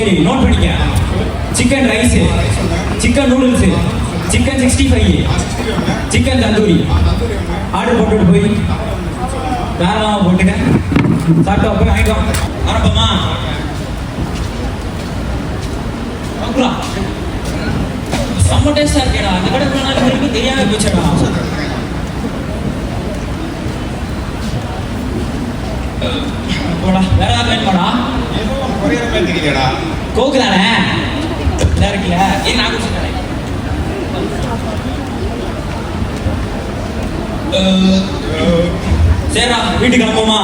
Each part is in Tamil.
சரி நோட் பண்ணிக்க. Chicken rice, chicken noodles, chicken 65, chicken tandoori order போட்டுட்டு போய் தாராளமாக போட்டுக்க. சாப்பிட்டா போய் வாங்கிட்டு ஆரம்பமா செம்ம டேஸ்டா இருக்கேடா. அந்த கடை திரும்பி தெரியாம போச்சடா. போடா வேற ஏதாவது வேணுமாடா? கோக்கு தானே இருக்குல்ல. ஏன் நான் குடிச்சுட்டேன். சரிடா வீட்டுக்கு கிளம்புமா?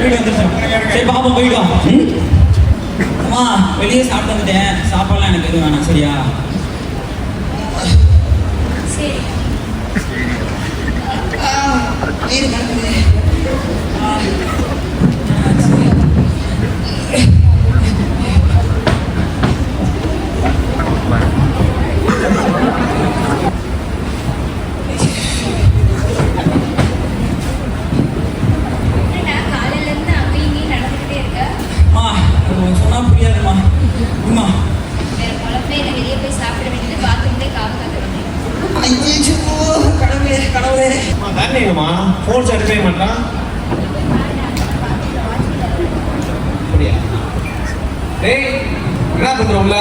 வீடு வந்துருச்சோம். சரி பாப்போம் போயிடும். அம்மா வெளியே சாப்பிட்டு வந்துட்டேன். சாப்பாடுலாம் எனக்கு எதுவும் வேணாம் சரியா? சரி. சொன்னா புரியாதுமா. அம்மா வேற குழப்பே இல்லை. வெளியே போய் சாப்பிட வேண்டியது. பாத்ரூம்லேயே காப்பு கடவுளே கடவுளே தானேங்கம்மா ஃபோன் எடுக்கவே மாட்டான். அப்படியா? டேய் என்ன பண்ற உள்ள?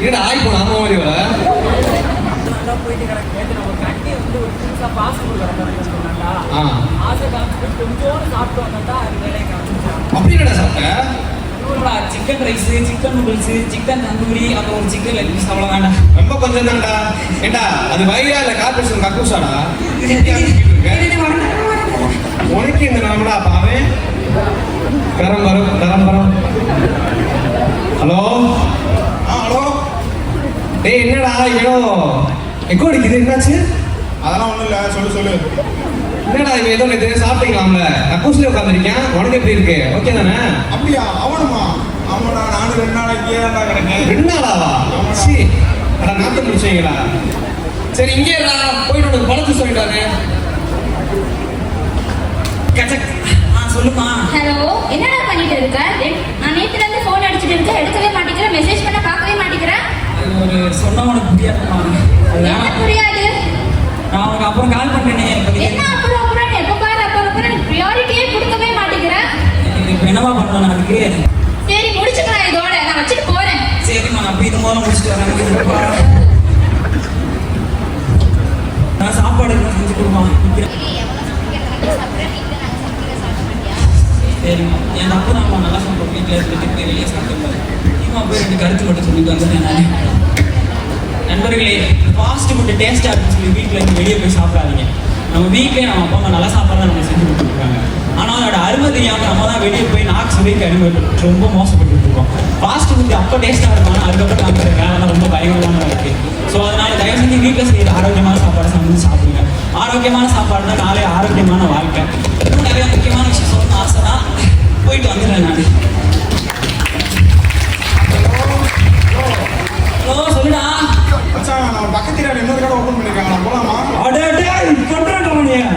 என்னடா ஆய் போன அம்மா மாதிரி வர? போயிட்டு கிடக்கு. நம்ம கட்டி வந்து ஒரு புதுசாக பாஸ்போர்ட் கிடக்கு சொன்னாங்களா? ஆசை காமிச்சு கொஞ்சோடு சாப்பிட்டு வந்தா அது வேலையை காமிச்சான். அப்படி என்னடா சாப்பிட்ட? Chicken rice, chicken noodles, chicken tandoori, அப்புறம் ஒரு சிக்கன் லெக் பீஸ். அவ்வளோ வேண்டாம். ரொம்ப கொஞ்சம் தான்டா. ஏண்டா அது வயிறா இல்லை கார்பரேஷன் கக்கூசாடா? உனக்கு இந்த நாமடா பாவே. கரம் வரும் கரம் வரும். Hello hello. டேய் என்னடா ஏதோ எக்கோ அடிக்குது. என்னாச்சு? அதெல்லாம் ஒன்றும் இல்லை. சொல்லு. என்னடா இவன் ஏதோ நேற்று சாப்பிட்டீங்களாம்ல? கக்கூசிலே உட்காந்துருக்கேன். உனக்கு எப்படி இருக்கு? ஓகே தானே? அப்படியா? அவனுமா? ஆமாடா நானும் 2 நாளைக்கு ஏன்டா கிடக்கேன். 2 நாளாவா? சரி அடா நாட்டு முடிச்சீங்களா? சரி இங்கே போயிட்டு உனக்கு பழத்து சொல்லிட்டாங்க. சொல்லுமா. ஹலோ என்னடா பண்ணிட்டு இருக்க? நான் நேற்றுல இருந்து ஃபோன் அடிச்சுட்டு இருக்கேன். எடுக்கவே மாட்டேங்கிறேன். மெசேஜ் பண்ண பார்க்கவே மாட்டேங்கிறேன். ஒரு சொன்னா உனக்கு புரியாதுமா. என்ன புரியாது? நான் உனக்கு அப்புறம் கால் பண்ணேனே. என்ன அப்புறம் எப்ப பாரு அப்புறம் ப்ரியாரிட்டியே கொடுக்கவே மாட்டேங்கிறேன். இப்போ என்னவா பண்ணணும் அதுக்கு? சரி முடிச்சுக்கலாம் இதோட. நான் வச்சுட்டு போறேன். சரிம்மா நான் போய் இது மூலம் முடிச்சுட்டு வரேன். நான் சாப்பாடு செஞ்சு கொடுமா. சரிம்மா என் தப்பு தான். நல்லா சாப்பிட்டு வீட்டில் இருந்துட்டு வெளியே சாப்பிட்டு நீமா போய் 2 கருத்து மட்டும் சொல்லிட்டு வந்துட்டேன் நான். நண்பர்களே ஃபாஸ்ட் ஃபுட்டு டேஸ்ட்டாக இருக்குன்னு சொல்லி வீட்டில் இருந்து வெளியே போய் சாப்பிடாதீங்க. நம்ம வீட்டிலே நம்ம அப்பா அம்மா நல்லா சாப்பாடு நம்ம செஞ்சு கொடுத்துருக்காங்க. ஆனால் அதோட அருமை தெரியாமல் நம்ம தான் வெளியே போய் நாக்கு சுவைக்கு அடிமைப்பட்டு ரொம்ப மோசப்பட்டு இருக்கோம். ஃபாஸ்ட் ஃபுட்டு அப்போ டேஸ்ட்டாக இருக்கும். ஆனால் அதுக்கப்புறம் காமிக்கிற வேலைலாம் ரொம்ப பயங்கரமாக இருக்குது. ஸோ அதனால் தயவு செஞ்சு வீட்டில் செய்கிற ஆரோக்கியமான சாப்பாடு சமைச்சு சாப்பிடுங்க. ஆரோக்கியமான சாப்பாடு தான் நாளே ஆரோக்கியமான வாழ்க்கை. இன்னும் நிறைய முக்கியமான விஷயம் சொல்லணும்னு ஆசை தான். போயிட்டு வந்துடுறேன் நான். ஹலோ சொல்லுடா. மச்சான் நம்ம பக்கத்துல இன்னொரு கடை ஓப்பன் பண்ணிருக்காங்க. போலாமா? அடே கொண்டுறேன்.